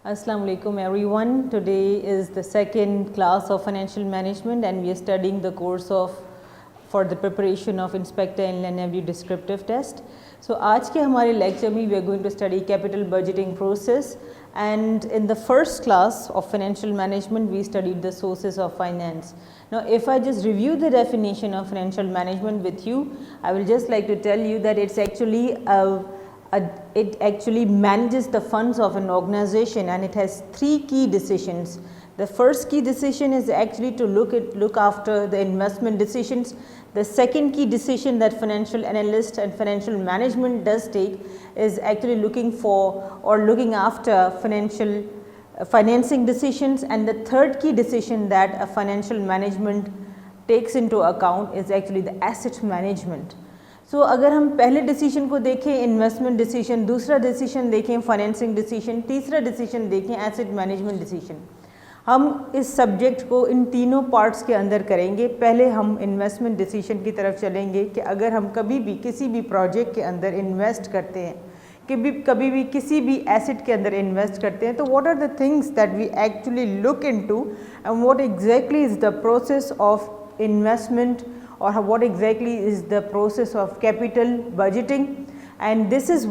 Assalamu alaikum everyone. Today is the second class of financial management and we are studying the course for the preparation of inspector inland review descriptive test. So आज के हमारे lecture में we are going to study capital budgeting process, and in the first class of financial management we studied the sources of finance. Now if I just review the definition of financial management with you, I will just like to tell you that it's actually it actually manages the funds of an organization, and it has three key decisions. The first key decision is actually to look after the investment decisions. The second key decision that financial analyst and financial management does take is actually looking for or looking after financing decisions, and the third key decision that a financial management takes into account is actually the asset management. So अगर हम पहले decision को देखें investment decision, दूसरा decision देखें financing decision, तीसरा decision देखें asset management decision, हम इस सब्जेक्ट को इन तीनों पार्ट्स के अंदर करेंगे। पहले हम इन्वेस्टमेंट डिसीजन की तरफ चलेंगे कि अगर हम कभी भी किसी भी प्रोजेक्ट के अंदर इन्वेस्ट करते हैं, कभी भी किसी भी एसेट के अंदर इन्वेस्ट करते हैं, तो what are the things that we actually look into and what exactly is the process of investment, or what exactly is the process of capital budgeting. And this is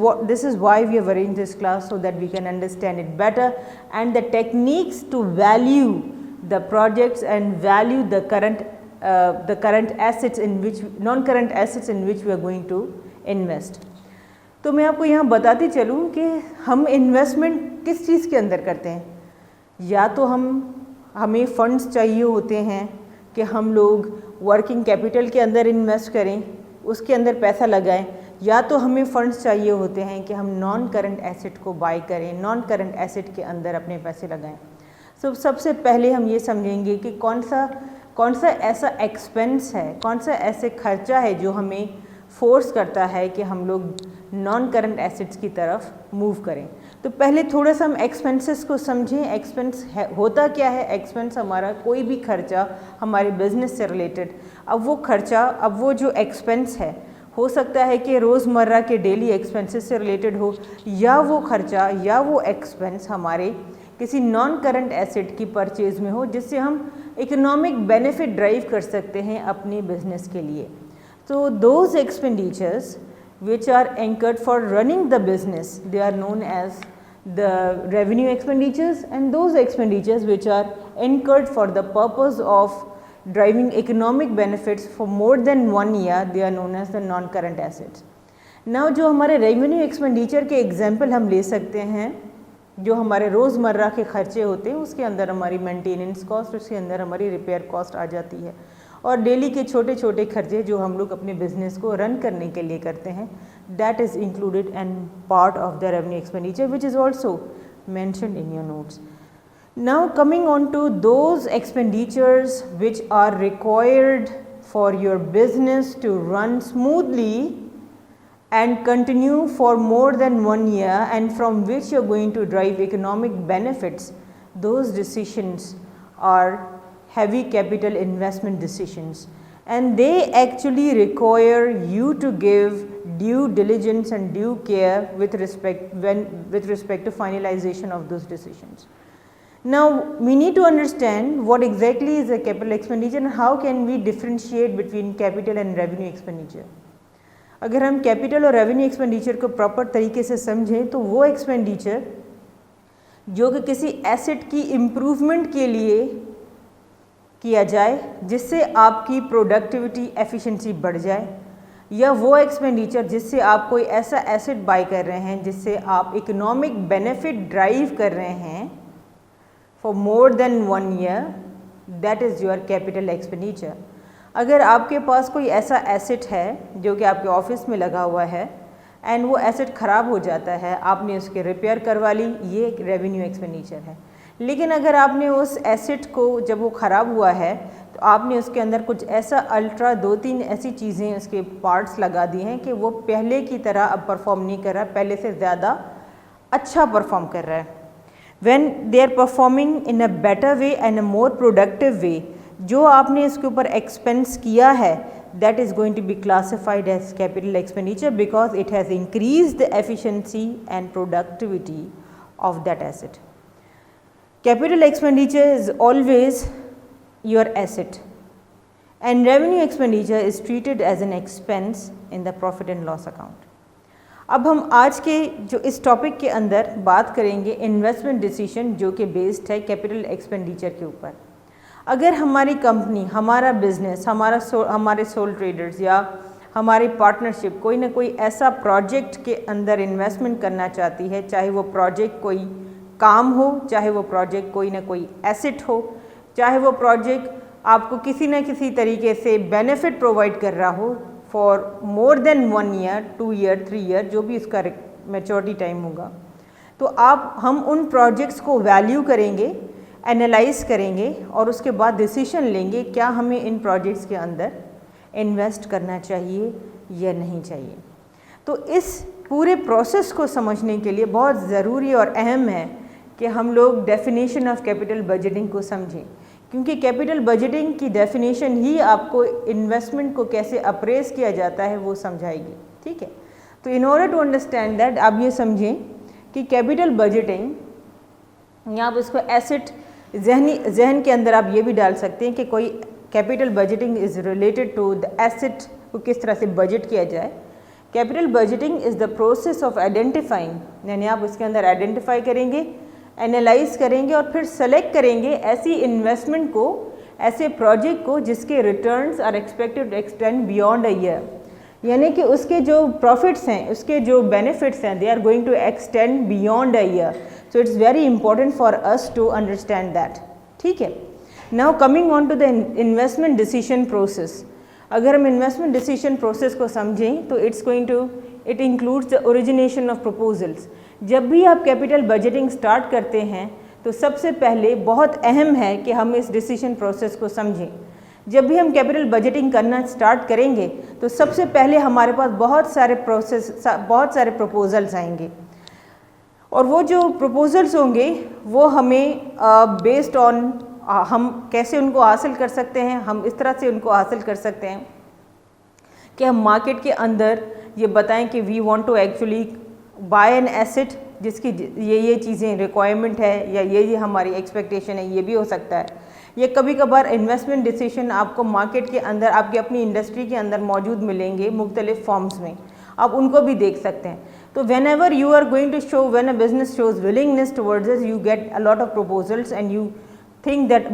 why we have arranged this class, so that we can understand it better, and the techniques to value the projects and value the current assets in which non-current assets in which we are going to invest. तो मैं आपको यहाँ बताती चलूँ कि हम investment किस चीज़ के अंदर करते हैं। या तो हमें फंड्स चाहिए होते हैं कि हम लोग वर्किंग कैपिटल के अंदर इन्वेस्ट करें, उसके अंदर पैसा लगाएं, या तो हमें फंड्स चाहिए होते हैं कि हम नॉन करंट एसेट को बाय करें, नॉन करंट एसेट के अंदर अपने पैसे लगाएं। सबसे पहले हम ये समझेंगे कि कौन सा ऐसा एक्सपेंस है, कौन सा ऐसे खर्चा है जो हमें फोर्स करता है कि हम लोग नॉन करंट एसेट्स की तरफ मूव करें। तो पहले थोड़ा सा हम एक्सपेंसेस को समझें। एक्सपेंस होता क्या है? एक्सपेंस हमारा कोई भी खर्चा हमारे बिजनेस से रिलेटेड, अब वो जो एक्सपेंस है, हो सकता है कि रोज़मर्रा के डेली एक्सपेंसेस से रिलेटेड हो, या वो खर्चा या वो एक्सपेंस हमारे किसी नॉन करंट एसेट की परचेज़ में हो, जिससे हम इकोनॉमिक बेनिफिट ड्राइव कर सकते हैं अपने बिजनेस के लिए। So those expenditures which are anchored for running the business, they are known as the revenue expenditures, and those expenditures which are anchored for the purpose of driving economic benefits for more than 1 year, they are known as the non-current assets. Now जो हमारे revenue expenditure के example हम ले सकते हैं, जो हमारे रोज़मर्रा के खर्चे होते हैं, उसके अंदर हमारी मेंटेनेंस कॉस्ट, उसके अंदर हमारी रिपेयर कॉस्ट आ जाती है, और डेली के छोटे छोटे खर्चे जो हम लोग अपने बिजनेस को रन करने के लिए करते हैं, that is included and part of the revenue expenditure which is also mentioned in your notes. Now coming on to those expenditures which are required for your business to run smoothly and continue for more than 1 year, and from which you are going to drive economic benefits, those decisions are heavy capital investment decisions, and they actually require you to give due diligence and due care with respect to finalization of those decisions. Now we need to understand what exactly is a capital expenditure and how can we differentiate between capital and revenue expenditure. अगर हम capital और revenue expenditure को proper तरीके से समझें, तो वो expenditure जो कि किसी एसेट की इम्प्रूवमेंट के लिए किया जाए जिससे आपकी प्रोडक्टिविटी एफिशिएंसी बढ़ जाए, या वो एक्सपेंडिचर जिससे आप कोई ऐसा एसेट बाय कर रहे हैं जिससे आप इकोनॉमिक बेनिफिट ड्राइव कर रहे हैं for more than 1 year, that is your capital expenditure. अगर आपके पास कोई ऐसा एसेट है जो कि आपके ऑफिस में लगा हुआ है एंड वो एसेट ख़राब हो जाता है, आपने उसके रिपेयर करवा ली, ये एक रेवेन्यू एक्सपेंडिचर है. लेकिन अगर आपने उस एसेट को जब वो ख़राब हुआ है तो आपने उसके अंदर कुछ ऐसा अल्ट्रा 2-3 ऐसी चीज़ें उसके पार्ट्स लगा दिए हैं कि वो पहले की तरह अब परफॉर्म नहीं कर रहा, पहले से ज़्यादा अच्छा परफॉर्म कर रहा है. When they are performing in a better way and a more productive way, जो आपने इसके ऊपर एक्सपेंस किया है, that is going to be classified as capital expenditure because it has increased the efficiency and productivity of that asset. capital expenditure is always your asset and revenue expenditure is treated as an expense in the profit and loss account. अब हम आज के जो इस topic के अंदर बात करेंगे इन्वेस्टमेंट डिसीजन जो कि बेस्ड है कैपिटल एक्सपेंडिचर के ऊपर। अगर हमारी कंपनी, हमारा बिजनेस, हमारे सोल ट्रेडर्स या हमारी पार्टनरशिप कोई ना कोई ऐसा प्रोजेक्ट के अंदर इन्वेस्टमेंट करना चाहती है, चाहे वो प्रोजेक्ट कोई काम हो, चाहे वो प्रोजेक्ट कोई ना कोई एसेट हो, चाहे वो प्रोजेक्ट आपको किसी न किसी तरीके से बेनिफिट प्रोवाइड कर रहा हो for more than 1 year, 2 year, 3 year, जो भी इसका मैच्योरिटी टाइम होगा, तो हम उन प्रोजेक्ट्स को वैल्यू करेंगे, एनालाइज करेंगे और उसके बाद डिसीजन लेंगे क्या हमें इन प्रोजेक्ट्स के अंदर इन्वेस्ट करना चाहिए या नहीं चाहिए। तो इस पूरे प्रोसेस को समझने के लिए बहुत ज़रूरी और अहम है कि हम लोग डेफिनेशन ऑफ कैपिटल बजटिंग को समझें, क्योंकि कैपिटल बजटिंग की डेफिनेशन ही आपको इन्वेस्टमेंट को कैसे अप्रेस किया जाता है वो समझाएगी। ठीक है, तो in order to understand that आप ये समझें कि कैपिटल बजटिंग, या आप इसको एसेट जहन के अंदर आप ये भी डाल सकते हैं कि कोई capital budgeting is related to the asset को किस तरह से बजट किया जाए। Capital budgeting is the process of identifying, यानी आप उसके अंदर आइडेंटिफाई करेंगे, एनालाइज करेंगे और फिर सेलेक्ट करेंगे ऐसी इन्वेस्टमेंट को, ऐसे प्रोजेक्ट को जिसके returns are expected to extend beyond a year, यानी कि उसके जो प्रॉफिट्स हैं, उसके जो बेनिफिट्स हैं, they are going to extend beyond a year. So it's very important for us to understand that. ठीक है, now coming on to the investment decision process. अगर हम इन्वेस्टमेंट डिसीजन प्रोसेस को समझें तो it includes the origination of proposals. जब भी आप कैपिटल बजटिंग स्टार्ट करते हैं तो सबसे पहले बहुत अहम है कि हम इस डिसीजन प्रोसेस को समझें। जब भी हम कैपिटल बजटिंग करना स्टार्ट करेंगे तो सबसे पहले हमारे पास बहुत सारे प्रपोजल्स आएंगे और वो जो प्रपोजल्स होंगे वो हमें बेस्ड ऑन हम कैसे उनको हासिल कर सकते हैं, हम इस तरह से उनको हासिल कर सकते हैं कि हम मार्केट के अंदर ये बताएं कि we want to actually buy an asset जिसकी ये चीज़ें रिक्वायरमेंट है या ये हमारी एक्सपेक्टेशन है, ये भी हो सकता है। ये कभी कभार इन्वेस्टमेंट डिसीजन आपको मार्केट के अंदर, आपकी अपनी इंडस्ट्री के अंदर मौजूद मिलेंगे मुख्तलिफ फॉर्म्स में, आप उनको भी देख सकते हैं। तो whenever you are going to show, when a business shows willingness towards this, you get a lot of proposals and you think that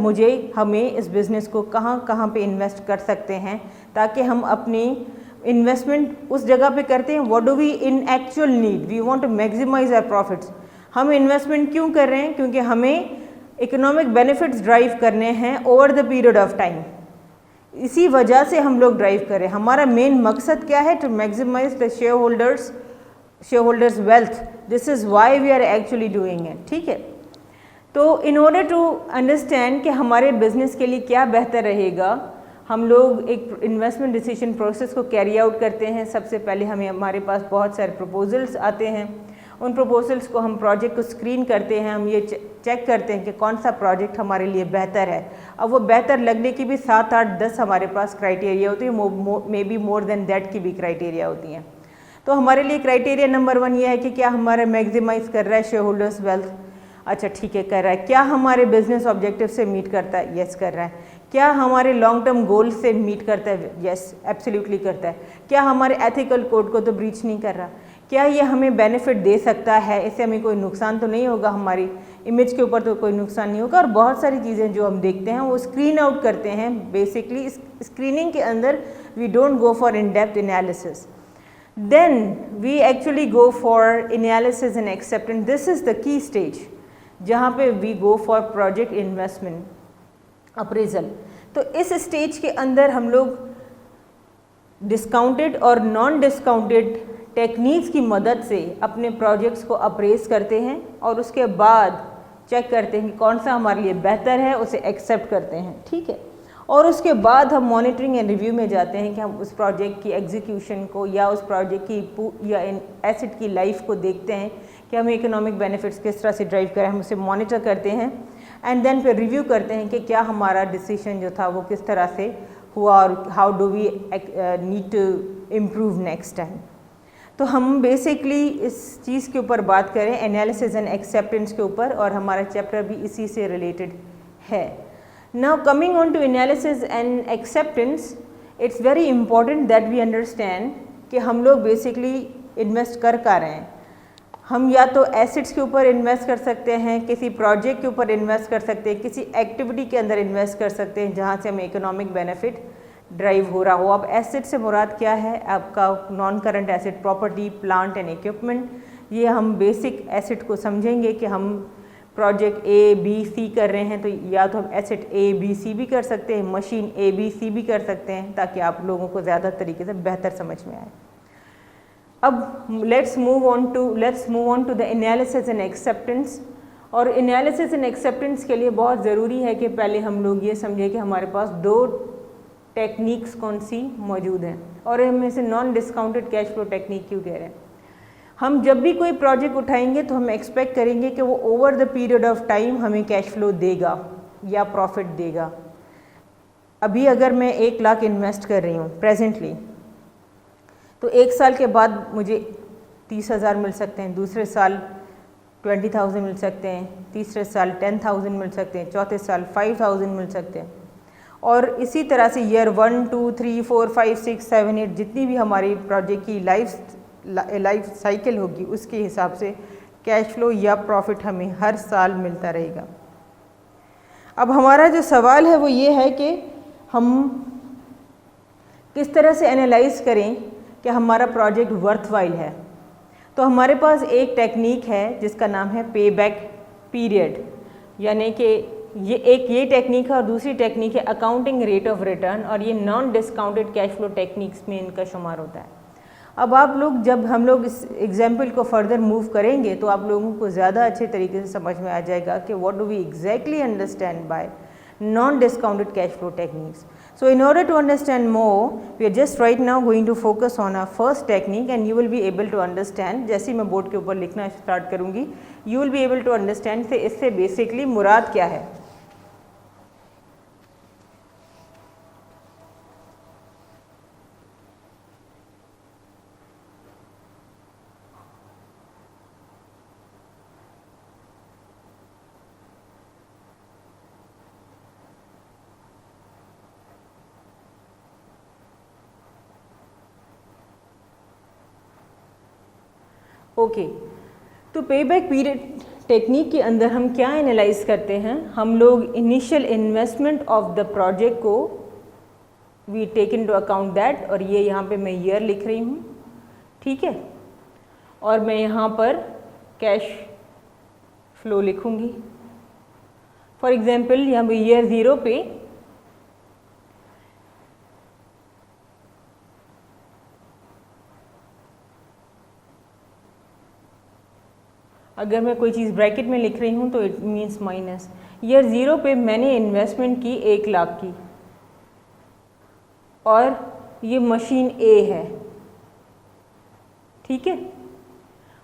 हमें इस बिज़नेस को कहाँ पे इन्वेस्ट कर सकते हैं ताकि हम अपनी इन्वेस्टमेंट उस जगह पे करते हैं। What do we in actual need, we want to maximize our profits. हम इन्वेस्टमेंट क्यों कर रहे हैं? क्योंकि हमें इकोनॉमिक बेनिफिट्स ड्राइव करने हैं over the period of time. इसी वजह से हम लोग ड्राइव करें। हमारा मेन मकसद क्या है? To maximize the share holders wealth. This is why we are actually doing it. ठीक है, तो इन ऑर्डर टू अंडरस्टैंड कि हमारे बिजनेस के लिए क्या बेहतर रहेगा, हम लोग एक इन्वेस्टमेंट डिसीजन प्रोसेस को कैरी आउट करते हैं। सबसे पहले हमारे पास बहुत सारे प्रपोजल्स आते हैं। उन प्रपोजल्स को हम प्रोजेक्ट को स्क्रीन करते हैं, हम ये चेक करते हैं कि कौन सा प्रोजेक्ट हमारे लिए बेहतर है। अब वो बेहतर लगने की भी 7, 8, 10 हमारे पास क्राइटेरिया होती है, may be more than that की भी क्राइटेरिया होती हैं। तो हमारे लिए क्राइटेरिया नंबर 1 ये है कि क्या हमारा मैक्सिमाइज कर रहा है शेयर होल्डर्स वेल्थ। अच्छा ठीक है, कर रहा है। क्या हमारे बिजनेस ऑब्जेक्टिव से मीट करता है? यस, कर रहा है। क्या हमारे लॉन्ग टर्म गोल से मीट करता है? यस, एब्सोल्युटली करता है। क्या हमारे एथिकल कोड को तो ब्रीच नहीं कर रहा? क्या ये हमें बेनिफिट दे सकता है? इससे हमें कोई नुकसान तो नहीं होगा, हमारी इमेज के ऊपर तो कोई नुकसान नहीं होगा। और बहुत सारी चीज़ें जो हम देखते हैं वो स्क्रीन आउट करते हैं। बेसिकली स्क्रीनिंग के अंदर we don't go for in depth analysis, then we actually go for analysis and acceptance. This is the key stage जहाँ पे we go for project investment appraisal. तो इस स्टेज के अंदर हम लोग डिस्काउंटेड और नॉन डिस्काउंटेड टेक्निक्स की मदद से अपने प्रोजेक्ट्स को अप्रेस करते हैं और उसके बाद चेक करते हैं कि कौन सा हमारे लिए बेहतर है, उसे एक्सेप्ट करते हैं। ठीक है, और उसके बाद हम मॉनिटरिंग एंड रिव्यू में जाते हैं कि हम उस प्रोजेक्ट की एग्जीक्यूशन को या उस प्रोजेक्ट की या एसेट की लाइफ को देखते हैं कि हमें इकोनॉमिक बेनिफिट्स किस तरह से ड्राइव करें, हम उसे मॉनिटर करते हैं एंड देन फिर रिव्यू करते हैं कि क्या हमारा डिसीजन जो था वो किस तरह से हुआ और how do we need to improve next time. तो हम बेसिकली इस चीज़ के ऊपर बात करें एनालिसिस एंड एक्सेप्टेंस के ऊपर, और हमारा चैप्टर भी इसी से रिलेटेड है। Now coming on to analysis and acceptance, it's very important that we understand कि हम लोग बेसिकली इन्वेस्ट कर रहे हैं। हम या तो एसेट्स के ऊपर इन्वेस्ट कर सकते हैं, किसी प्रोजेक्ट के ऊपर इन्वेस्ट कर सकते हैं, किसी एक्टिविटी के अंदर इन्वेस्ट कर सकते हैं जहाँ से हमें इकोनॉमिक बेनिफिट ड्राइव हो रहा हो। अब एसेट से मुराद क्या है? आपका non current asset, property, plant and equipment. ये हम बेसिक एसेट को समझेंगे कि हम प्रोजेक्ट ए बी सी कर रहे हैं तो या तो हम एसेट ए बी सी भी कर सकते हैं, मशीन ए बी सी भी कर सकते हैं, ताकि आप लोगों को ज़्यादा तरीके से बेहतर समझ में आए। अब let's move on to the analysis and acceptance. और एनालिसिस एंड एक्सेप्टेंस के लिए बहुत ज़रूरी है कि पहले हम लोग ये समझें कि हमारे पास दो टेक्निक्स कौन सी मौजूद हैं, और हम इसे non discounted cash flow technique क्यों कह रहे हैं। हम जब भी कोई प्रोजेक्ट उठाएंगे तो हम एक्सपेक्ट करेंगे कि वो over the period of time हमें कैश फ्लो देगा या प्रॉफिट देगा। अभी अगर मैं 1 लाख इन्वेस्ट कर रही हूँ प्रेजेंटली, तो 1 साल के बाद मुझे 30,000 मिल सकते हैं, दूसरे साल 20,000 मिल सकते हैं, तीसरे साल 10,000 मिल सकते हैं, चौथे साल 5,000 मिल सकते हैं, और इसी तरह से ईयर 1, 2, 3, 4, 5, 6, 7, 8 जितनी भी हमारी प्रोजेक्ट की लाइफ साइकिल होगी उसके हिसाब से कैश फ्लो या प्रॉफिट हमें हर साल मिलता रहेगा। अब हमारा जो सवाल है वो ये है कि हम किस तरह से एनालाइज करें कि हमारा प्रोजेक्ट वर्थवाइल है। तो हमारे पास एक टेक्निक है जिसका नाम है पे बैक पीरियड, यानी कि ये टेक्निक है, और दूसरी टेक्निक है अकाउंटिंग रेट ऑफ रिटर्न, और ये non discounted cash flow techniques में इनका शुमार होता है। अब आप लोग जब हम लोग इस एग्जाम्पल को फर्दर मूव करेंगे तो आप लोगों को ज़्यादा अच्छे तरीके से समझ में आ जाएगा कि what do we exactly understand by non discounted cash flow techniques. So in order to understand more, we are just right now going to focus on our first technique, and you will be able to understand, जैसे ही मैं board के ऊपर लिखना start करूँगी, you will be able to understand से इससे basically मुराद क्या है। ओके, तो पे बैक पीरियड टेक्निक के अंदर हम क्या एनालाइज करते हैं? हम लोग initial investment of the project को we take into account that, और ये यहाँ पे मैं ईयर लिख रही हूँ, ठीक है, और मैं यहाँ पर कैश फ्लो लिखूँगी। फॉर एग्जांपल यहाँ पे ईयर 0 पे अगर मैं कोई चीज़ ब्रैकेट में लिख रही हूँ तो इट मीन्स माइनस। ईयर 0 पे मैंने इन्वेस्टमेंट की 1 लाख की, और ये मशीन ए है, ठीक है,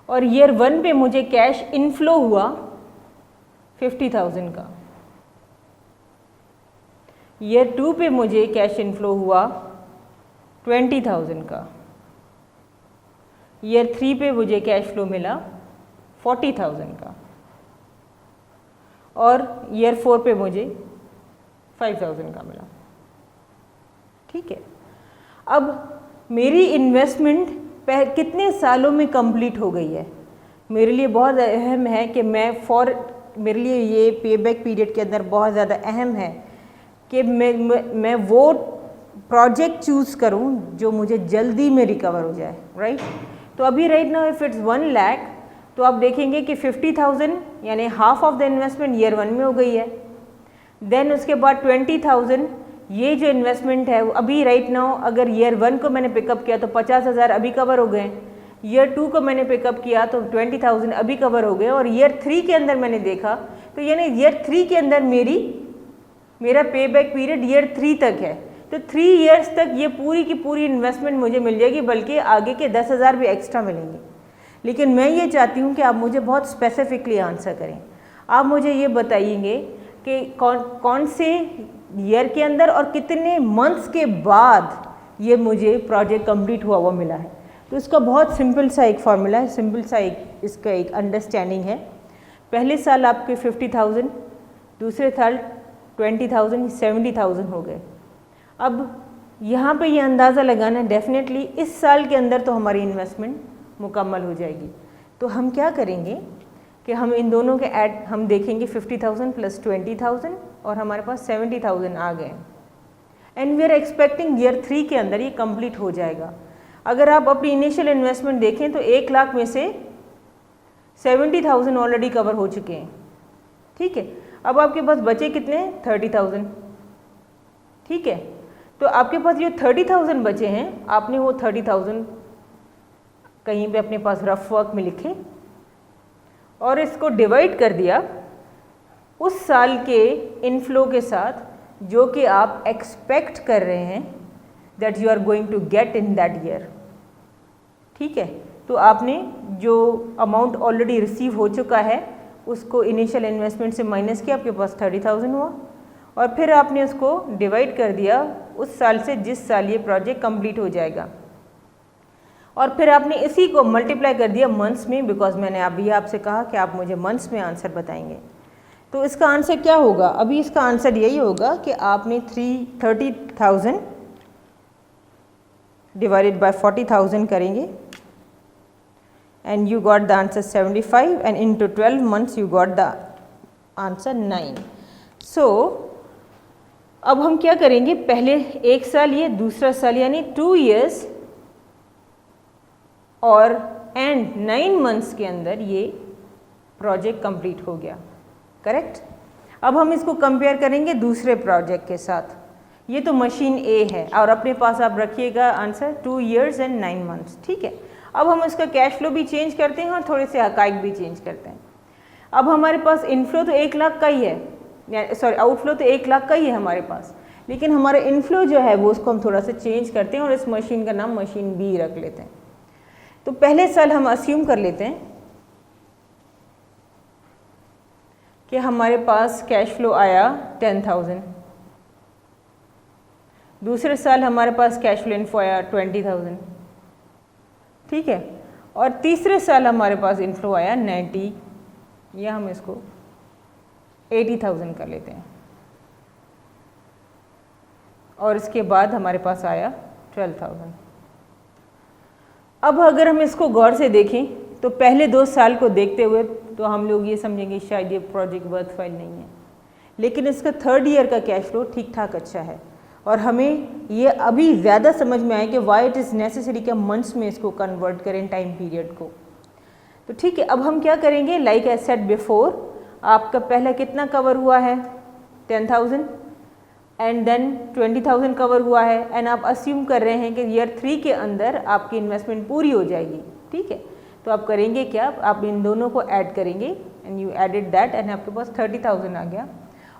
और ईयर 1 पे मुझे कैश इनफ्लो हुआ 50,000 का। ईयर 2 पे मुझे कैश इनफ्लो हुआ 20,000 का। ईयर 3 पे मुझे कैश फ्लो मिला 40,000 का, और ईयर 4 पे मुझे 5,000 का मिला, ठीक है। अब मेरी इन्वेस्टमेंट कितने सालों में कंप्लीट हो गई है? मेरे लिए बहुत अहम है कि मेरे लिए ये पे बैक पीरियड के अंदर बहुत ज़्यादा अहम है कि मैं वो प्रोजेक्ट चूज़ करूं जो मुझे जल्दी में रिकवर हो जाए, राइट। तो अभी right now if it's 1 lakh, तो आप देखेंगे कि 50,000 यानी half of the investment year 1 में हो गई है। देन उसके बाद 20,000, ये जो इन्वेस्टमेंट है अभी राइट नाउ अगर ईयर 1 को मैंने पिकअप किया तो 50,000 अभी कवर हो गए। ईयर 2 को मैंने पिकअप किया तो 20,000 अभी कवर हो गए, और ईयर 3 के अंदर मैंने देखा तो यानी ईयर 3 के अंदर मेरा पे बैक पीरियड ईयर 3 तक है। तो 3 ईयर्स तक ये पूरी की पूरी इन्वेस्टमेंट मुझे मिल जाएगी, बल्कि आगे के 10,000 भी एक्स्ट्रा मिलेंगे। लेकिन मैं ये चाहती हूँ कि आप मुझे बहुत स्पेसिफिकली आंसर करें। आप मुझे ये बताइएंगे कि कौन से ईयर के अंदर और कितने मंथ्स के बाद ये मुझे प्रोजेक्ट कंप्लीट हुआ मिला है। तो इसका बहुत सिंपल सा एक फॉर्मूला है, सिंपल सा एक इसका एक अंडरस्टैंडिंग है। पहले साल आपके 50,000, दूसरे साल 20,000, 70,000 हो गए। अब यहाँ पे ये अंदाज़ा लगाना है डेफिनेटली इस साल के अंदर तो हमारी इन्वेस्टमेंट मुकम्मल हो जाएगी। तो हम क्या करेंगे कि हम इन दोनों के ऐड हम देखेंगे 50,000 प्लस 20,000 और हमारे पास 70,000 आ गए and we are expecting year 3 के अंदर ये कंप्लीट हो जाएगा। अगर आप अपनी इनिशियल इन्वेस्टमेंट देखें तो 1 लाख में से 70,000 ऑलरेडी कवर हो चुके हैं, ठीक है। अब आपके पास बचे कितने? 30,000, ठीक है। तो आपके पास जो 30,000 बचे हैं, आपने वो 30,000 कहीं पे अपने पास रफ वर्क में लिखे और इसको डिवाइड कर दिया उस साल के इनफ्लो के साथ जो कि आप एक्सपेक्ट कर रहे हैं that you are going to get in that year, ठीक है। तो आपने जो अमाउंट ऑलरेडी रिसीव हो चुका है उसको इनिशियल इन्वेस्टमेंट से माइनस किया, आपके पास 30,000 हुआ और फिर आपने उसको डिवाइड कर दिया उस साल से जिस साल ये प्रोजेक्ट कंप्लीट हो जाएगा और फिर आपने इसी को मल्टीप्लाई कर दिया मंथ्स में, बिकॉज मैंने अभी आपसे कहा कि आप मुझे मंथ्स में आंसर बताएंगे। तो इसका आंसर क्या होगा? अभी इसका आंसर यही होगा कि आपने 30,000 डिवाइडेड बाय 40,000 करेंगे and you got the answer 75 and into 12 months you got the answer 9. So अब हम क्या करेंगे, पहले एक साल ये, दूसरा साल यानी 2 years और एंड 9 months के अंदर ये प्रोजेक्ट कंप्लीट हो गया, करेक्ट। अब हम इसको कंपेयर करेंगे दूसरे प्रोजेक्ट के साथ। ये तो मशीन ए है और अपने पास आप रखिएगा आंसर 2 years and 9 months, ठीक है। अब हम इसका कैश फ्लो भी चेंज करते हैं और थोड़े से हकाइक भी चेंज करते हैं। अब हमारे पास इनफ्लो तो 1 लाख का ही है, सॉरी आउटफ्लो तो 1 लाख का ही है हमारे पास, लेकिन हमारा इनफ्लो जो है वो उसको हम थोड़ा सा चेंज करते हैं और इस मशीन का नाम मशीन बी रख लेते हैं। तो पहले साल हम अस्यूम कर लेते हैं कि हमारे पास कैश फ्लो आया 10,000, दूसरे साल हमारे पास कैश फ्लो इन्फो आया 20,000, ठीक है, और तीसरे साल हमारे पास इनफ्लो आया 90 या हम इसको 80,000 कर लेते हैं और इसके बाद हमारे पास आया 12,000। अब अगर हम इसको गौर से देखें तो पहले 2 साल को देखते हुए तो हम लोग ये समझेंगे शायद ये प्रोजेक्ट वर्थवाइल नहीं है, लेकिन इसका 3rd ईयर का कैश फ्लो ठीक ठाक अच्छा है और हमें ये अभी ज़्यादा समझ में आए कि वाई इट इज़ नेसेसरी कि मंथ्स में इसको कन्वर्ट करें टाइम पीरियड को। तो ठीक है, अब हम क्या करेंगे, लाइक आई सेड बिफोर, आपका पहला कितना कवर हुआ है 10,000 एंड देन 20,000 कवर हुआ है एंड आप अस्यूम कर रहे हैं कि ईयर 3 के अंदर आपकी इन्वेस्टमेंट पूरी हो जाएगी, ठीक है। तो आप करेंगे क्या, आप इन दोनों को ऐड करेंगे and you added that and आपके पास 30,000 आ गया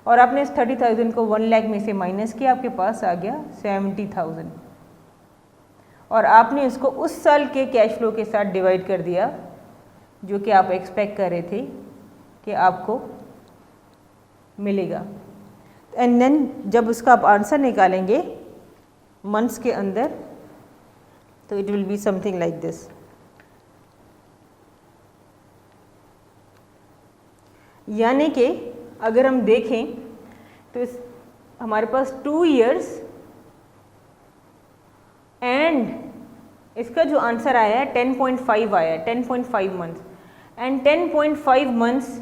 और आपने इस 30,000 को 1 लाख में से माइनस किया, आपके पास आ गया 70,000 और आपने इसको उस साल के कैश फ्लो के साथ डिवाइड कर दिया जो कि आप एक्सपेक्ट कर रहे थे कि आपको मिलेगा। एंड देन जब उसका आप आंसर निकालेंगे मंथ्स के अंदर तो it will be something like this. यानी कि अगर हम देखें तो हमारे पास 2 years एंड इसका जो आंसर आया है 10.5 आया है, 10.5 मंथ्स एंड 10.5 मंथ्स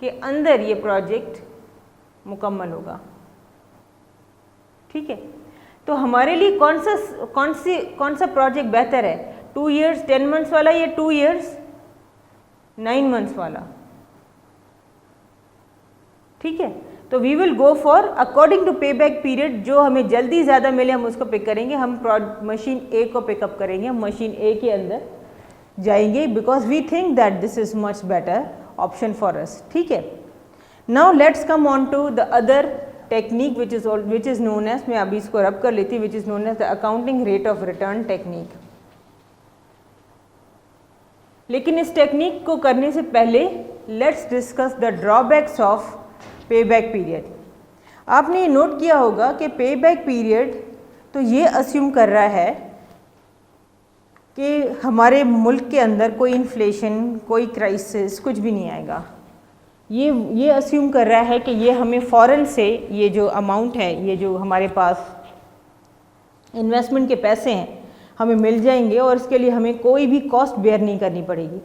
के अंदर ये प्रोजेक्ट मुकम्मल होगा, ठीक है। तो हमारे लिए कौन सा प्रोजेक्ट बेहतर है, 2 years 10 months वाला या 2 years 9 months वाला, ठीक है। तो we will go for according to pay back period, जो हमें जल्दी ज़्यादा मिले हम उसको पिक करेंगे। हम मशीन ए को पिकअप करेंगे, हम मशीन ए के अंदर जाएंगे because we think that this is much better option for us, ठीक है। Now let's come on to the other technique which is known as, मैं अभी इसको रब कर लेती, which is known as the accounting rate of return technique. लेकिन इस technique को करने से पहले let's discuss the drawbacks of pay back period. आपने ये नोट किया होगा कि पे बैक पीरियड तो ये अस्यूम कर रहा है कि हमारे मुल्क के अंदर कोई इन्फ्लेशन, कोई क्राइसिस, कुछ भी नहीं आएगा। ये अस्यूम कर रहा है कि ये हमें फ़ौरन से ये जो अमाउंट है, ये जो हमारे पास इन्वेस्टमेंट के पैसे हैं हमें मिल जाएंगे और इसके लिए हमें कोई भी कॉस्ट बेयर नहीं करनी पड़ेगी।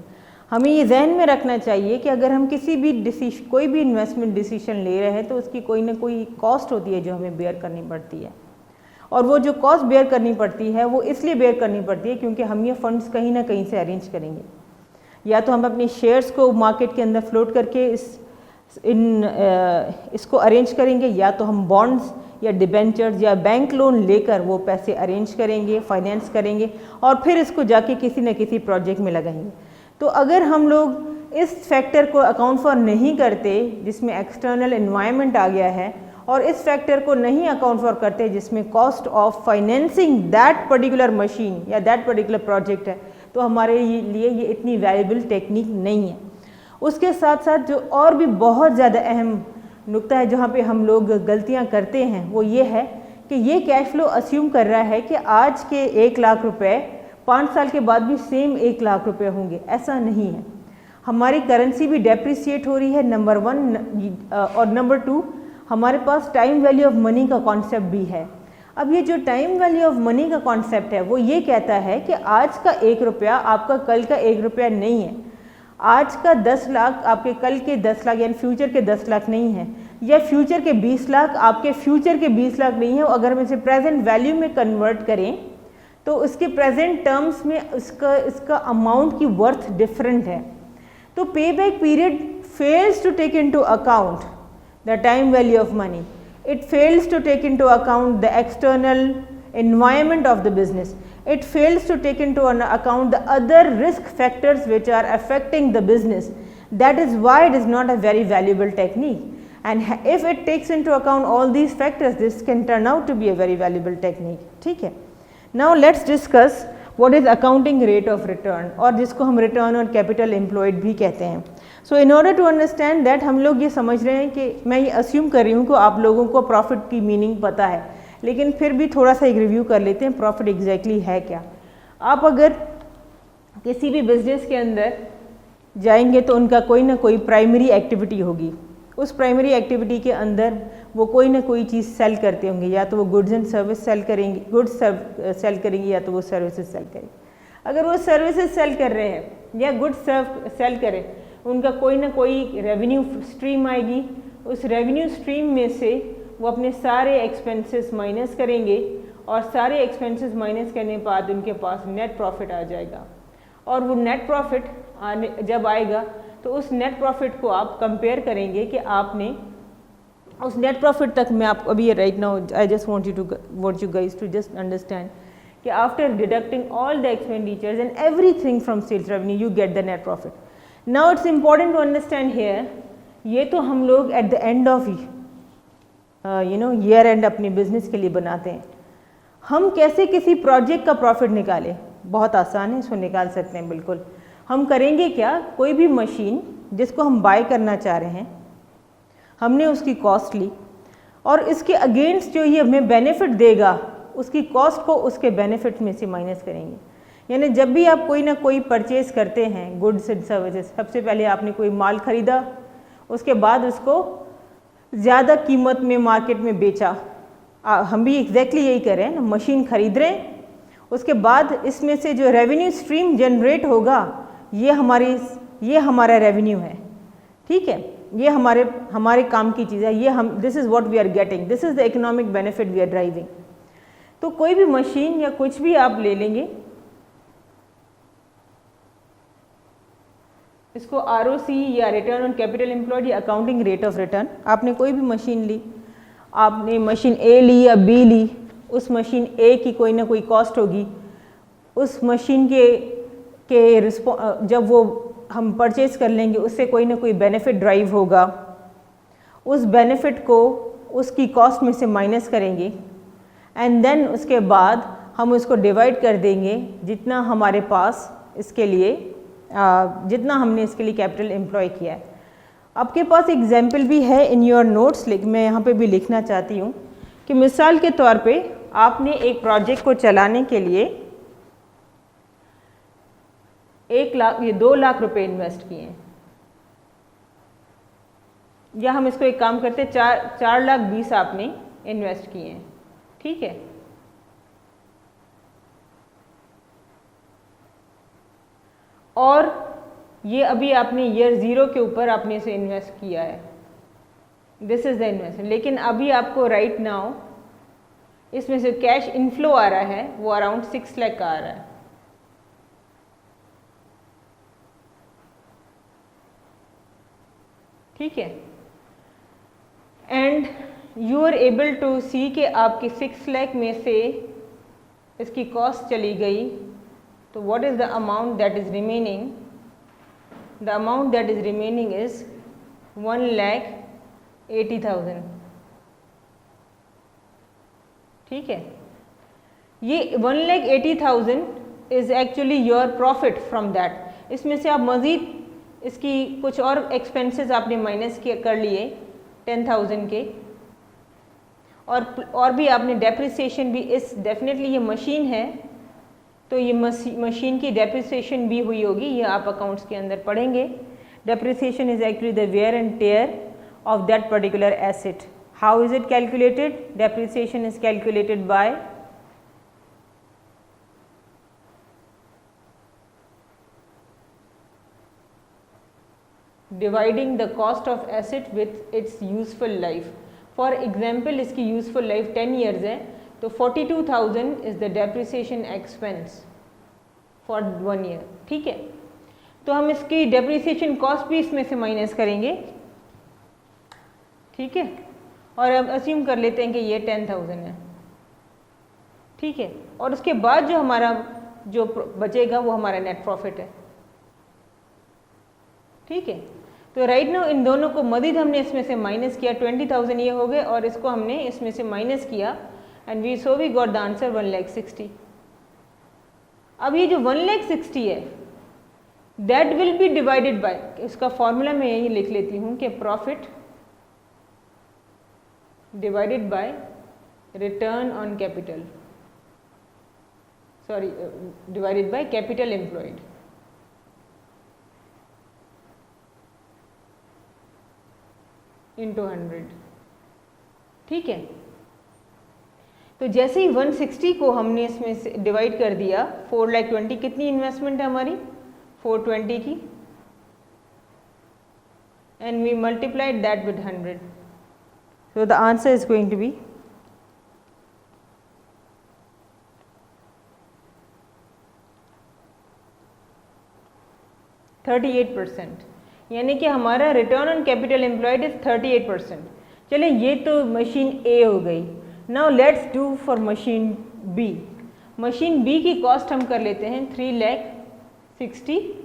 हमें ये जहन में रखना चाहिए कि अगर हम कोई भी इन्वेस्टमेंट डिसीजन ले रहे हैं तो उसकी कोई ना कोई कॉस्ट होती है जो हमें बेयर करनी पड़ती है, और वो जो कॉस्ट बेयर करनी पड़ती है वो इसलिए बेयर करनी पड़ती है क्योंकि हम ये फंड्स कहीं ना कहीं से अरेंज करेंगे। या तो हम अपने शेयर्स को मार्केट के अंदर फ्लोट करके इसको अरेंज करेंगे, या तो हम बॉन्ड्स या डिबेंचर्स या बैंक लोन लेकर वो पैसे अरेंज करेंगे, फाइनेंस करेंगे और फिर इसको जाके किसी न किसी प्रोजेक्ट में लगाएंगे। तो अगर हम लोग इस फैक्टर को अकाउंट फॉर नहीं करते जिसमें एक्सटर्नल एनवायरनमेंट आ गया है, और इस फैक्टर को नहीं अकाउंट फॉर करते जिसमें cost of financing that particular machine या दैट पर्टिकुलर प्रोजेक्ट है, तो हमारे लिए ये इतनी वैल्यूबल टेक्निक नहीं है। उसके साथ साथ जो और भी बहुत ज़्यादा अहम नुक्ता है जहाँ पे हम लोग गलतियाँ करते हैं वो ये है कि ये कैश फ्लो अस्यूम कर रहा है कि आज के 1 लाख रुपए 5 साल के बाद भी सेम 1 लाख रुपए होंगे। ऐसा नहीं है। हमारी करेंसी भी डेप्रिसिएट हो रही है, नंबर 1, और नंबर 2 हमारे पास टाइम वैल्यू ऑफ मनी का कॉन्सेप्ट भी है। अब ये जो टाइम वैल्यू ऑफ मनी का कॉन्सेप्ट है वो ये कहता है कि आज का 1 रुपया आपका कल का 1 रुपया नहीं है, आज का 10 लाख आपके कल के 10 लाख यानी फ्यूचर के 10 लाख नहीं है, या फ्यूचर के 20 लाख आपके फ्यूचर के 20 लाख नहीं है। अगर हम इसे प्रेजेंट वैल्यू में कन्वर्ट करें तो उसके प्रेजेंट टर्म्स में इसका अमाउंट की वर्थ डिफरेंट है। तो pay back period fails to take into account the time value of money. It fails to take into account the external environment of the business. It fails to take into account the other risk factors which are affecting the business. That is why it is not a very valuable technique. And if it takes into account all these factors, this can turn out to be a very valuable technique. ठीक है? Now let's discuss what is accounting rate of return, और जिसको हम return on capital employed भी कहते हैं। So in order to understand that, हम लोग ये समझ रहे हैं कि मैं ये अस्यूम कर रही हूँ कि आप लोगों को प्रॉफिट की मीनिंग पता है, लेकिन फिर भी थोड़ा सा एक रिव्यू कर लेते हैं प्रॉफिट एग्जैक्टली है क्या। आप अगर किसी भी बिजनेस के अंदर जाएंगे तो उनका कोई ना कोई प्राइमरी एक्टिविटी होगी। उस प्राइमरी एक्टिविटी के अंदर वो कोई ना कोई चीज़ सेल करते होंगे, या तो वो गुड्स एंड सर्विस सेल करेंगे, सेल करेंगे, या तो वो सर्विसेज सेल करेंगे। अगर वो सर्विसेज सेल कर रहे हैं या गुड्स सेल करें, उनका कोई ना कोई रेवेन्यू स्ट्रीम आएगी। उस रेवेन्यू स्ट्रीम में से वो अपने सारे एक्सपेंसेस माइनस करेंगे, और सारे एक्सपेंसेस माइनस करने के बाद उनके पास नेट प्रॉफिट आ जाएगा। और वो नेट प्रॉफिट जब आएगा तो उस नेट प्रॉफिट को आप कंपेयर करेंगे कि आपने उस नेट प्रॉफिट तक मैं आप अभी right now I just want you guys to just understand कि after deducting all the expenditures and everything from sales revenue you get the net profit. Now it's important to understand here, ये तो हम लोग at the end of year and अपने business के लिए बनाते हैं। हम कैसे किसी प्रोजेक्ट का प्रॉफिट निकालें? बहुत आसान है, इसको निकाल सकते हैं बिल्कुल। हम करेंगे क्या, कोई भी मशीन जिसको हम बाय करना चाह रहे हैं, हमने उसकी कॉस्ट ली और इसके अगेंस्ट जो ये हमें बेनिफिट देगा उसकी कॉस्ट को उसके बेनिफिट में से माइनस करेंगे। यानी जब भी आप कोई ना कोई परचेज करते हैं गुड्स एंड सर्विसेज, सबसे पहले आपने कोई माल ख़रीदा, उसके बाद उसको ज़्यादा कीमत में मार्केट में बेचा। हम भी एग्जैक्टली यही कर रहे हैं ना, मशीन खरीद रहे हैं, उसके बाद इसमें से जो रेवेन्यू स्ट्रीम जनरेट होगा ये हमारा रेवेन्यू है। ठीक है, ये हमारे काम की चीज़ है, ये हम this is what we are getting, this is the economic benefit we are driving. तो कोई भी मशीन या कुछ भी आप ले लेंगे, इसको ROC या रिटर्न ऑन कैपिटल एम्प्लॉयड या अकाउंटिंग रेट ऑफ रिटर्न, आपने कोई भी मशीन ली, आपने मशीन A ली या B ली, उस मशीन A की कोई ना कोई कॉस्ट होगी, उस मशीन के जब वो हम परचेज कर लेंगे उससे कोई ना कोई बेनिफिट ड्राइव होगा, उस बेनिफिट को उसकी कॉस्ट में से माइनस करेंगे एंड देन उसके बाद हम उसको डिवाइड कर देंगे जितना हमारे पास इसके लिए जितना हमने इसके लिए कैपिटल एम्प्लॉय किया है। आपके पास एग्जाम्पल भी है इन योर नोट्स, लेकिन मैं यहाँ पे भी लिखना चाहती हूँ कि मिसाल के तौर पे आपने एक प्रोजेक्ट को चलाने के लिए 1 लाख, ये 2 लाख रुपए इन्वेस्ट किए हैं, या हम इसको एक काम करते हैं, 4,20,000 आपने इन्वेस्ट किए हैं, ठीक है। और ये अभी आपने ईयर 0 के ऊपर आपने इसे इन्वेस्ट किया है, दिस इज द इन्वेस्टमेंट। लेकिन अभी आपको राइट नाउ इसमें से कैश इनफ्लो आ रहा है वो अराउंड 6 लाख का आ रहा है, ठीक है। And you are able to see कि आपकी 6 लाख में से इसकी कॉस्ट चली गई, तो what is the amount that is remaining? The amount that is remaining is 1,80,000, ठीक है। ये 1,80,000 is actually your profit from that. इसमें से आप मज़ीद इसकी कुछ और एक्सपेंसेस आपने माइनस कर लिए 10,000 के, और भी आपने डेप्रिसिएशन भी, इस डेफिनेटली ये मशीन है तो ये मशीन की डेप्रिसिएशन भी हुई होगी, ये आप अकाउंट्स के अंदर पढ़ेंगे। Depreciation is actually the wear and tear of that particular asset. How is it calculated? Depreciation is calculated by dividing the cost of asset with its useful life. For example, इसकी useful life 10 years है, तो 42,000 is the depreciation expense for 1 year, ठीक है। तो हम इसकी depreciation cost भी इसमें से माइनस करेंगे, ठीक है, और अब अस्यूम कर लेते हैं कि ये 10,000 है, ठीक है। और उसके बाद जो हमारा जो बचेगा वो हमारा नेट प्रॉफिट है, ठीक है। तो राइट नाउ इन दोनों को मजीद हमने इसमें से माइनस किया, 20,000 ये हो गए, और इसको हमने इसमें से माइनस किया, and we got the answer 1,60,000। अब ये जो 1,60,000 है that will be divided by, इसका फॉर्मूला मैं यही लिख लेती हूँ कि profit divided by return on capital, sorry, divided by capital employed, into 100, ठीक है। तो जैसे ही 160 को हमने इसमें से डिवाइड कर दिया, 4,20,000 कितनी इन्वेस्टमेंट है हमारी? 420 की, and we multiplied that with 100. So the answer is going to be 38%, यानी कि हमारा return on capital employed is 38%। चलिए ये तो मशीन ए हो गई। Now let's do for machine B. Machine B की कॉस्ट हम कर लेते हैं 3,60,000,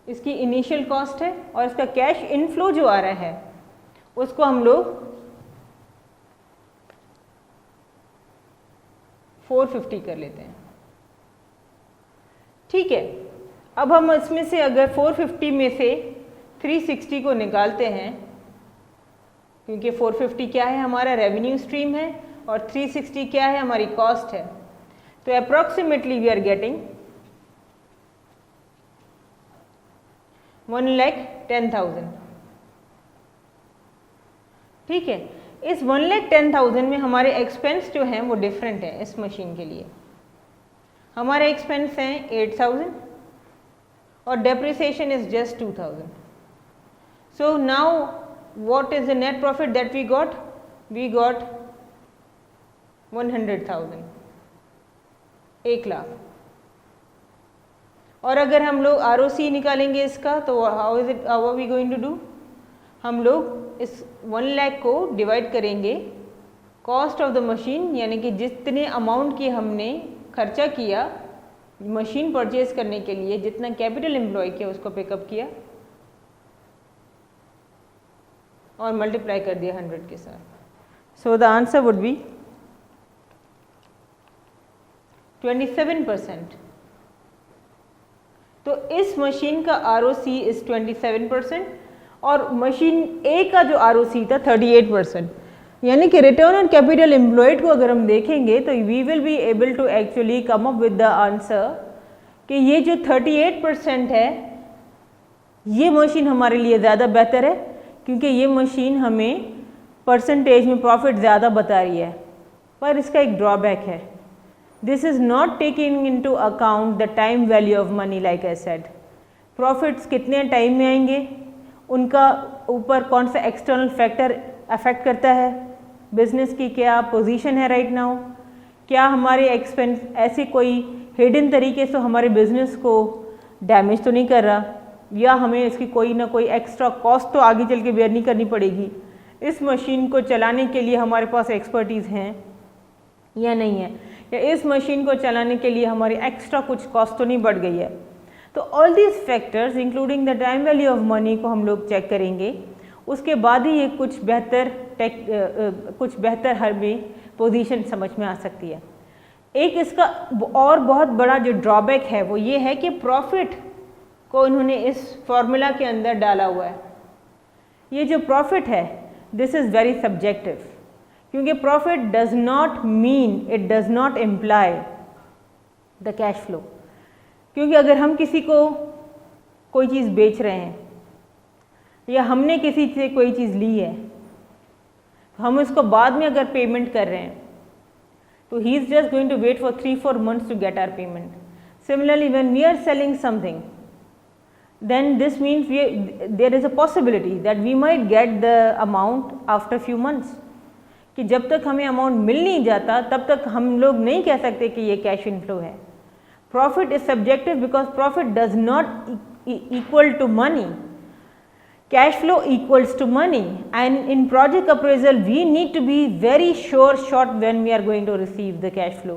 इसकी इनिशियल कॉस्ट है, और इसका कैश इनफ्लो जो आ रहा है उसको हम लोग 450 कर लेते हैं, ठीक है। अब हम इसमें से अगर 450 में से 360 को निकालते हैं, क्योंकि 450 क्या है हमारा रेवेन्यू स्ट्रीम है और 360 क्या है हमारी कॉस्ट है, तो अप्रॉक्सीमेटली वी आर गेटिंग 1,10,000, ठीक है। इस 1,10,000 में हमारे एक्सपेंस जो हैं वो डिफरेंट है। इस मशीन के लिए हमारे एक्सपेंस हैं 8,000 और depreciation is just 2,000। So now what is the net profit that we got? We got 100,000, 1 lakh. और अगर हम लोग ROC निकालेंगे इसका, तो how are we going to do? हम लोग इस 1 लाख को डिवाइड करेंगे कॉस्ट ऑफ द मशीन, यानी कि जितने अमाउंट की हमने खर्चा किया मशीन परचेज करने के लिए, जितना कैपिटल एम्प्लॉय किया उसको पिकअप किया और मल्टीप्लाई कर दिया 100 के साथ। So the answer would be 27%। तो इस मशीन का ROC इज 27% और मशीन ए का जो ROC था 38%। यानी कि रिटर्न ऑन कैपिटल एम्प्लॉयड को अगर हम देखेंगे तो we will be able to actually come up with the answer कि ये जो 38% है ये मशीन हमारे लिए ज़्यादा बेहतर है, क्योंकि ये मशीन हमें परसेंटेज में प्रॉफिट ज़्यादा बता रही है। पर इसका एक ड्रॉबैक है, this is not taking into account the time value of money. Like I said, profits कितने टाइम में आएंगे, उनका ऊपर कौन सा एक्सटर्नल फैक्टर अफेक्ट करता है, बिजनेस की क्या पोजीशन है राइट नाउ, क्या हमारे एक्सपेंस ऐसे कोई हिडन तरीके से हमारे बिजनेस को डैमेज तो नहीं कर रहा, या हमें इसकी कोई ना कोई एक्स्ट्रा कॉस्ट तो आगे चल के बेयर नहीं करनी पड़ेगी। इस मशीन को चलाने के लिए हमारे पास एक्सपर्टीज़ हैं या नहीं है, या इस मशीन को चलाने के लिए हमारी एक्स्ट्रा कुछ कॉस्ट तो नहीं बढ़ गई है। तो all these factors including the time value of money को हम लोग चेक करेंगे, उसके बाद ही ये कुछ बेहतर हमें पोजीशन समझ में आ सकती है। एक इसका और बहुत बड़ा जो ड्रॉबैक है वो ये है कि प्रॉफिट को इन्होंने इस फॉर्मूला के अंदर डाला हुआ है। ये जो प्रॉफिट है दिस इज़ वेरी सब्जेक्टिव, क्योंकि profit does not mean, it does not imply the cash flow. क्योंकि अगर हम किसी को कोई चीज़ बेच रहे हैं या हमने किसी से कोई चीज़ ली है, हम उसको बाद में अगर पेमेंट कर रहे हैं तो he is just going to wait for 3-4 months to get our payment. Similarly, when we are selling something, then this means there is a possibility that we might get the amount after few months. कि जब तक हमें amount मिल नहीं जाता तब तक हम लोग नहीं कह सकते कि ये कैश इनफ्लो है। Profit is subjective because profit does not equal to money, cash flow equals to money, and in project appraisal we need to be very short when we are going to receive the cash flow,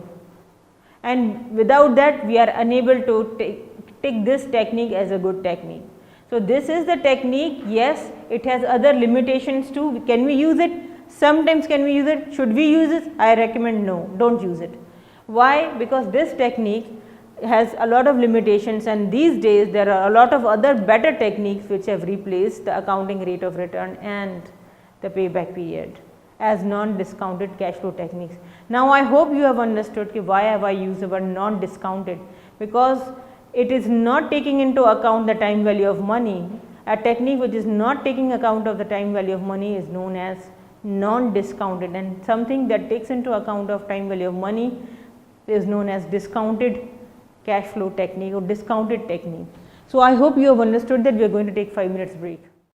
and without that we are unable to take this technique as a good technique. So this is the technique. Yes, it has other limitations too. Can we use it? Sometimes can we use it? Should we use it? I recommend no, don't use it. Why? Because this technique has a lot of limitations, and these days there are a lot of other better techniques which have replaced the accounting rate of return and the payback period as non-discounted cash flow techniques. Now I hope you have understood why have I used the word non-discounted, because it is not taking into account the time value of money. A technique which is not taking account of the time value of money is known as non-discounted, and something that takes into account of time value of money is known as discounted cash flow technique or discounted technique. So I hope you have understood that we are going to take 5 minutes break.